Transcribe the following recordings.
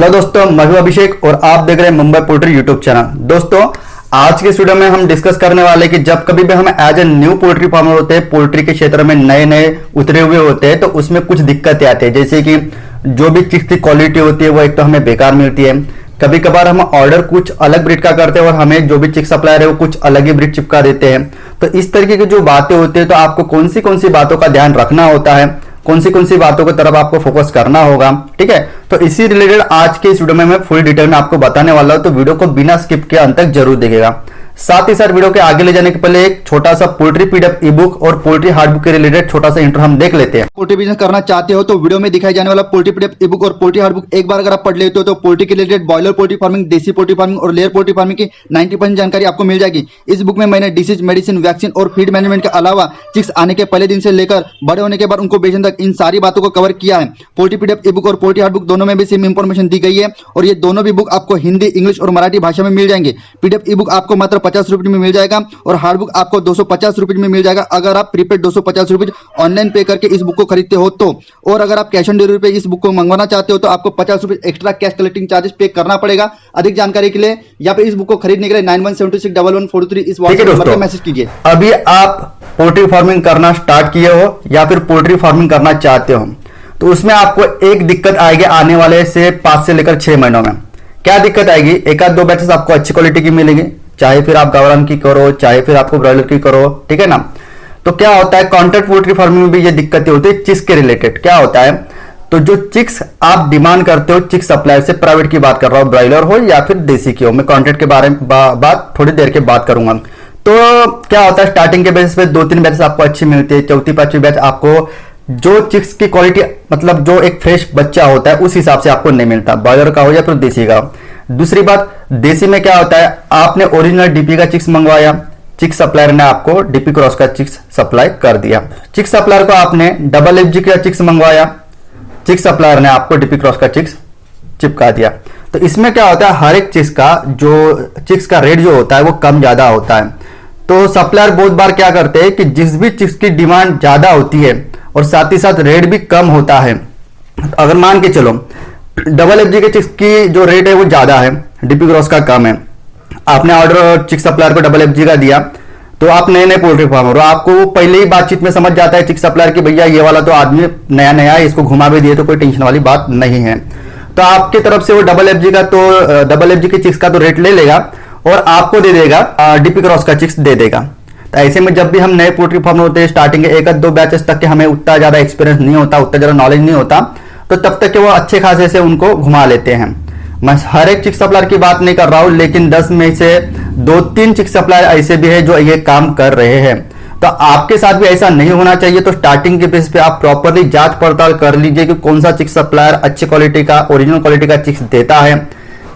Hello दोस्तों, मैं हूं अभिषेक और आप देख रहे हैं मुंबई पोल्ट्री यूट्यूब चैनल। दोस्तों, आज के वीडियो में हम डिस्कस करने वाले कि जब कभी भी हम as a new poultry farmer होते हैं, पोल्ट्री के क्षेत्र में नए नए उतरे हुए होते हैं, तो उसमें कुछ दिक्कतें आती है। जैसे कि जो भी चिक्स की क्वालिटी होती है वो एक तो हमें बेकार मिलती है। कभी कभार हम ऑर्डर कुछ अलग ब्रीड का करते हैं और हमें जो भी चिक सप्लायर है वो कुछ अलग ही ब्रीड चिपका देते हैं। तो इस तरीके की जो बातें होती है, तो आपको कौन सी बातों का ध्यान रखना होता है, कौन सी बातों की तरफ आपको फोकस करना होगा, ठीक है। तो इसी रिलेटेड आज के इस वीडियो में मैं फुल डिटेल में आपको बताने वाला हूं, तो वीडियो को बिना स्किप के अंत तक जरूर देखिएगा। साथ ही साथ वीडियो के आगे ले जाने के पहले एक छोटा सा पोल्ट्री पीडीएफ ई बुक और पोल्ट्री हार्डबुक के रिलेटेड छोटा सा इंट्रो हम देख लेते हैं। पोल्ट्री बिजनेस करना चाहते हो तो वीडियो में दिखाई जाने वाला पोल्ट्री पीडीएफ ई बुक और पोल्ट्री हार्डबुक एक बार अगर आप पढ़ लेते हो तो पोल्ट्री के रिलेटेड बॉयलर पोल्ट्री फार्मिंग, देसी पोल्ट्री फार्मिंग और लेयर पोल्ट्री फार्मिंग की 90% जानकारी आपको मिल जाएगी। इस बुक में मैंने डिसीज, मेडिसिन, वैक्सीन और फीड मैनेजमेंट के अलावा चिक्स आने के पहले दिन से लेकर बड़े होने के बाद उनको बेचने तक इन सारी बातों को कवर किया है। पोल्ट्री पीडीएफ ई बुक और पोल्ट्री हार्डबुक दोनों में भी सेम इंफॉर्मेशन दी गई है और ये दोनों भी बुक आपको हिंदी, इंग्लिश और मराठी भाषा में मिल जाएंगे। पीडीएफ ई बुक आपको मात्र 50 रुपये में मिल जाएगा और हार्ड बुक आपको 250 रुपए में मिल जाएगा अगर आप प्रीपेड 250 रुपए ऑनलाइन पे करके इस बुक को खरीदते हो तो। और अगर आप कैश ऑन डिलीवरी पे इस बुक को मंगवाना चाहते हो तो आपको 50 रुपए एक्स्ट्रा कैश कलेक्टिंग चार्जेस पे करना पड़ेगा। अधिक जानकारी के लिए या फिर इस बुक को खरीदने के लिए 91761143 इस व्हाट्सएप नंबर पर मैसेज कीजिए। अभी आप पोल्ट्री फार्मिंग करना स्टार्ट किए हो या फिर पोल्ट्री फार्मिंग करना चाहते हो तो उसमें आपको एक दिक्कत आएगी आने वाले से 5 से लेकर 6 महीनों में। क्या दिक्कत आएगी? एक आध दो बैचेस आपको अच्छी क्वालिटी की मिलेंगी, चाहे फिर आप गावरान की करो, चाहे फिर आपको ब्रॉयलर की करो, ठीक है ना। तो क्या होता है, कॉन्ट्रैक्ट पोल्ट्री फार्मिंग में भी ये दिक्कतें होती है। चिक्स के रिलेटेड क्या होता है, तो जो चिक्स आप डिमांड करते हो चिक्स सप्लायर से, प्राइवेट की बात कर रहा हूं, ब्रॉयलर हो या फिर देसी की हो, मैं कॉन्ट्रैक्ट के बारे में बात थोड़ी देर के बात करूंगा। तो क्या होता है, स्टार्टिंग के बेसिस पे 2-3 बैचेस आपको अच्छी मिलती है, चौथी पांचवी बैच आपको जो चिक्स की क्वालिटी, मतलब जो एक फ्रेश बच्चा होता है उस हिसाब से आपको नहीं मिलता, ब्रॉयलर का हो या फिर देसी का। दूसरी बात, देसी में क्या होता है, आपने ओरिजिनल डीपी का चिक्स मंगवाया, चिक्स सप्लायर ने आपको डीपी क्रॉस का चिक्स सप्लाई कर दिया। चिक्स सप्लायर को आपने डबल एफजी का चिक्स मंगवाया, चिक्स सप्लायर ने आपको डीपी क्रॉस का चिक्स चिपका दिया। तो इसमें क्या होता है, हर एक चिक्स का जो चिक्स का रेट जो होता है वो कम ज्यादा होता है। तो सप्लायर बहुत बार क्या करते हैं कि जिस भी चिक्स की डिमांड ज्यादा होती है और साथ ही साथ रेट भी कम होता है, अगर मान के चलो डबल एफजी के चिक्स की जो रेट है वो ज्यादा है, डीपी क्रॉस का कम है, आपने ऑर्डर चिक्स सप्लायर को डबल एफजी का दिया, तो आप नए नए पोल्ट्री फार्मर हो, आपको वो पहले ही बातचीत में समझ जाता है चिक्स सप्लायर की भैया ये वाला तो आदमी नया नया है, इसको घुमा भी दिए तो कोई टेंशन वाली बात नहीं है। तो आपकी तरफ से वो डबल एफजी के चिक्स का तो रेट ले लेगा और आपको दे देगा डीपी क्रॉस का चिक्स दे देगा। तो ऐसे में जब भी हम नए पोल्ट्री फार्मर होते हैं, स्टार्टिंग के 1-2 बैचेस तक के हमें उतना ज्यादा एक्सपीरियंस नहीं होता, उतना ज्यादा नॉलेज नहीं होता, तो तब तक के वो अच्छे खासे से उनको घुमा लेते हैं। मैं हर एक चिक सप्लायर की बात नहीं कर रहा हूं, लेकिन 10 में से 2-3 चिक सप्लायर ऐसे भी है जो ये काम कर रहे हैं। तो आपके साथ भी ऐसा नहीं होना चाहिए। तो स्टार्टिंग के बेस पे आप प्रॉपरली जांच पड़ताल कर लीजिए कि कौन सा चिक सप्लायर अच्छी क्वालिटी का, ओरिजिनल क्वालिटी का चिक्स देता है,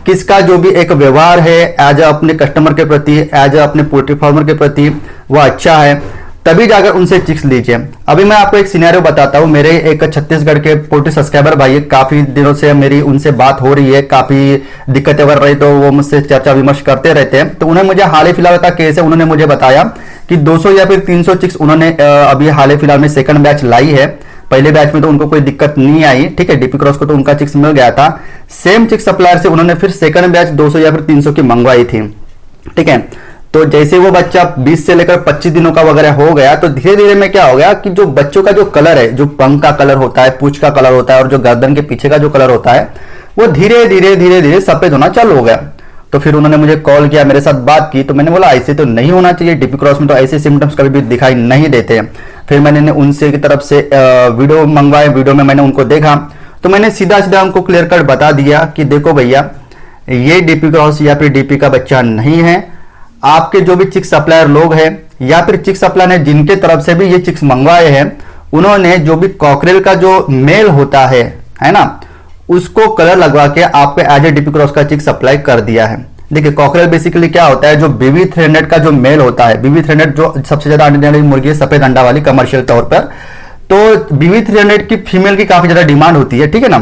किसका जो भी एक व्यवहार है एज अपने कस्टमर के प्रति, एज अपने पोल्ट्री फार्मर के प्रति वो अच्छा है, तभी जाकर उनसे चिक्स लीजिए। अभी मैं आपको एक सिनेरियो बताता हूँ। मेरे एक छत्तीसगढ़ के पोल्ट्री सब्सक्राइबर भाई, काफी दिनों से मेरी उनसे बात हो रही है, काफी दिक्कतें कर रही, तो वो मुझसे चर्चा विमर्श करते रहते हैं। तो उन्हें मुझे हाल ही फिलहाल का केस है, उन्होंने मुझे बताया कि 200 या फिर 300 चिक्स उन्होंने अभी हाल ही फिलहाल में सेकंड बैच लाई है। पहले बैच में तो उनको कोई दिक्कत नहीं आई, ठीक है, डीपी क्रॉस को तो उनका चिक्स मिल गया था। सेम चिक्स सप्लायर से उन्होंने फिर सेकंड बैच 200 या फिर 300 की मंगवाई थी, ठीक है। तो जैसे वो बच्चा 20 से लेकर 25 दिनों का वगैरह हो गया, तो धीरे धीरे में क्या हो गया कि जो बच्चों का जो कलर है, जो पंख का कलर होता है, पूंछ का कलर होता है और जो गर्दन के पीछे का जो कलर होता है, वो धीरे धीरे सफेद होना चालू हो गया। तो फिर उन्होंने मुझे कॉल किया, मेरे साथ बात की, तो मैंने बोला ऐसे तो नहीं होना चाहिए, डीपी क्रॉस में तो ऐसे सिम्टम्स कभी भी दिखाई नहीं देते हैं। फिर मैंने उनसे की तरफ से वीडियो मंगवाए, वीडियो में मैंने उनको देखा, तो मैंने सीधा उनको क्लियर कट बता दिया कि देखो भैया, ये डीपी क्रॉस या फिर डीपी का बच्चा नहीं है। आपके जो भी चिक्स सप्लायर लोग हैं या फिर चिक्स सप्लायर ने जिनके तरफ से भी ये चिक्स मंगवाए हैं, उन्होंने जो भी कॉकरेल का जो मेल होता है ना, उसको कलर लगवा के आपको एज ए डीपी क्रॉस का चिक्स सप्लाई कर दिया है। देखिए, कॉकरेल बेसिकली क्या होता है, जो बीवी थ्रेडेड का जो मेल होता है, बीवी थ्रेडेड जो सबसे ज्यादा अंडे देने वाली मुर्गी है, सफेद अंडा वाली कमर्शियल तौर पर, तो बीवी थ्रेडेड की फीमेल की काफी ज्यादा डिमांड होती है, ठीक है ना।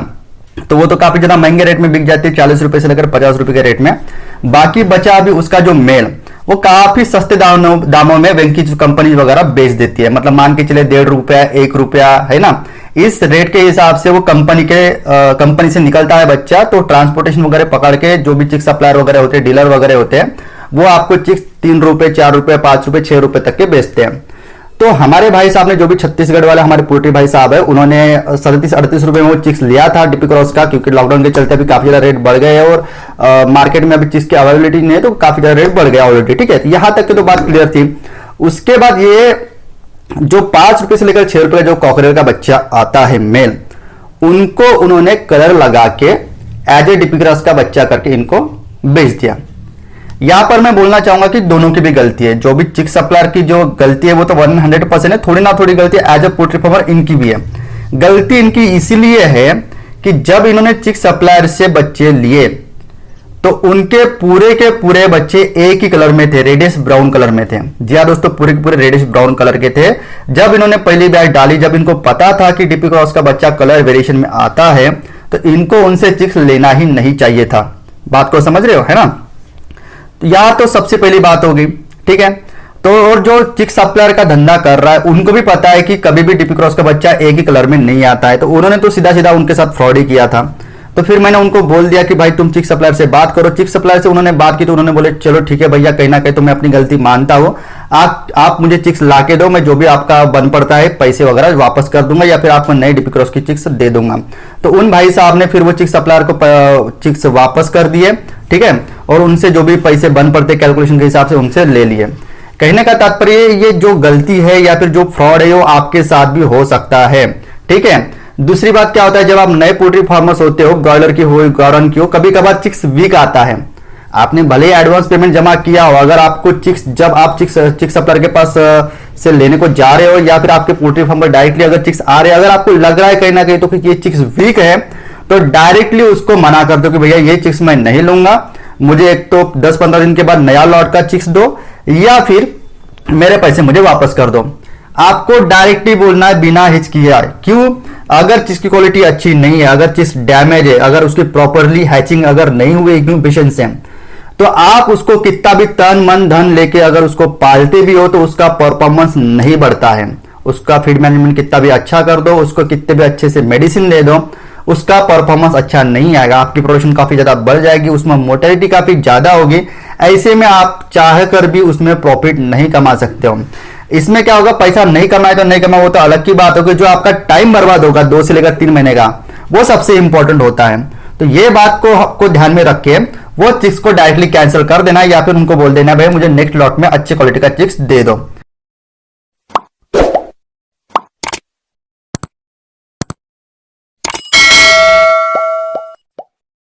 तो वो तो काफी ज्यादा महंगे रेट में बिक जाती है, 40 रुपए से लेकर 50 रुपए के रेट में। बाकी बचा अभी उसका जो मेल, वो काफी सस्ते दामों में वेंकी कंपनी वगैरह बेच देती है। मतलब मान के चले 1.5 रुपया 1 रुपया, है ना, इस रेट के हिसाब से वो कंपनी से निकलता है बच्चा। तो ट्रांसपोर्टेशन वगैरह पकड़ के जो भी चिक्स सप्लायर वगैरह होते हैं, डीलर वगैरह होते हैं, वो आपको चिक्स 3 रुपए 4 रुपए 5 रुपए 6 रुपए तक के बेचते हैं। तो हमारे भाई साहब ने, जो भी छत्तीसगढ़ वाले हमारे पोल्ट्री भाई साहब है, उन्होंने 37-38 रुपए में वो चिक्स लिया था डीपी क्रॉस का, क्योंकि लॉकडाउन के चलते अभी काफी ज्यादा रेट बढ़ गए हैं और मार्केट में अभी चिक्स की अवेलेबिलिटी नहीं है, तो काफी ज्यादा रेट बढ़ गया ऑलरेडी। ठीक है, तो यहां तक की तो बात क्लियर थी। उसके बाद ये जो 5 रुपए से लेकर 6 रुपए जो कॉकरेल का बच्चा आता है मेल, उनको उन्होंने कलर लगा के एज ए डीपी क्रॉस का बच्चा करके इनको बेच दिया। यहां पर मैं बोलना चाहूंगा कि दोनों की भी गलती है। जो भी चिक सप्लायर की जो गलती है वो तो 100% है, थोड़ी ना थोड़ी गलती एज ए पोल्ट्री फार्मर इनकी भी है। गलती इनकी इसीलिए है कि जब इन्होंने चिक सप्लायर से बच्चे लिए तो उनके पूरे के पूरे बच्चे एक ही कलर में थे, रेडिश ब्राउन कलर में थे। जी हाँ दोस्तों, पूरे के पूरे रेडिश ब्राउन कलर के थे। जब इन्होंने पहली बैच डाली, जब इनको पता था कि डीपी क्रॉस का बच्चा कलर वेरिएशन में आता है, तो इनको उनसे चिक्स लेना ही नहीं चाहिए था। बात को समझ रहे हो, है ना। या तो सबसे पहली बात होगी, ठीक है। तो और जो चिक सप्लायर का धंधा कर रहा है, उनको भी पता है कि कभी भी डीपी क्रॉस का बच्चा एक ही कलर में नहीं आता है, तो उन्होंने तो सीधा सीधा उनके साथ फ्रॉड ही किया था। तो फिर मैंने उनको बोल दिया कि भाई तुम चिक सप्लायर से बात करो। चिक सप्लायर से उन्होंने बात की तो उन्होंने बोले चलो ठीक है भैया, कहीं ना कहीं तो मैं अपनी गलती मानता हूं, आप मुझे चिक्स ला के दो, मैं जो भी आपका बन पड़ता है पैसे वगैरह वापस कर दूंगा, या फिर आपको नई डीपी क्रॉस की चिक्स दे दूंगा। तो उन भाई साहब ने फिर वो चिक सप्लायर को चिक्स वापस कर दिए, ठीक है, और उनसे जो भी पैसे बन पड़ते कैलकुलेशन के हिसाब से उनसे ले लिए। कहने का तात्पर्य ये जो गलती है या फिर जो फ्रॉड है वो आपके साथ भी हो सकता है, ठीक है। दूसरी बात क्या होता है, जब आप नए पोल्ट्री फार्मर्स होते हो, ब्रॉयलर की हो गौरन की हो, कभी कभार चिक्स वीक आता है। आपने भले ही एडवांस पेमेंट जमा किया हो, अगर आपको चिक्स, जब आप चिक सप्लायर के पास से लेने को जा रहे हो या फिर आपके पोल्ट्री फार्म पर डायरेक्टली अगर चिक्स आ रहे हैं, अगर आपको लग रहा है कहीं ना कहीं तो कि ये चिक्स वीक है, तो डायरेक्टली उसको मना कर दो कि भैया ये चिक्स मैं नहीं लूंगा, मुझे एक तो 10-15 दिन के बाद नया लॉट का चिक्स दो, या फिर मेरे पैसे मुझे वापस कर दो। आपको डायरेक्टली बोलना है बिना हिचकिचाए। क्यों? अगर चिक्स की क्वालिटी अच्छी नहीं है, अगर चिक्स डैमेज है, अगर उसकी प्रॉपरली हैचिंग अगर नहीं हुई इंक्यूबेशन से, तो आप उसको कितना भी तन मन धन लेके अगर उसको पालते भी हो तो उसका परफॉर्मेंस नहीं बढ़ता है। उसका फीड मैनेजमेंट कितना भी अच्छा कर दो, उसको कितने भी अच्छे से मेडिसिन दे दो, उसका परफॉर्मेंस अच्छा नहीं आएगा। आपकी प्रोडक्शन काफी ज्यादा बढ़ जाएगी, उसमें मोर्टेलिटी काफी ज्यादा होगी। ऐसे में आप चाह कर भी उसमें प्रॉफिट नहीं कमा सकते हो। इसमें क्या होगा, पैसा नहीं कमाए तो नहीं कमाए वो तो अलग की बात होगी, जो आपका टाइम बर्बाद होगा 2 से लेकर 3 महीने का, वो सबसे इंपॉर्टेंट होता है। तो ये बात को ध्यान में रख के वो चिक्स को डायरेक्टली कैंसिल कर देना, या फिर उनको बोल देना भाई मुझे नेक्स्ट लॉट में अच्छी क्वालिटी का चिक्स दे दो।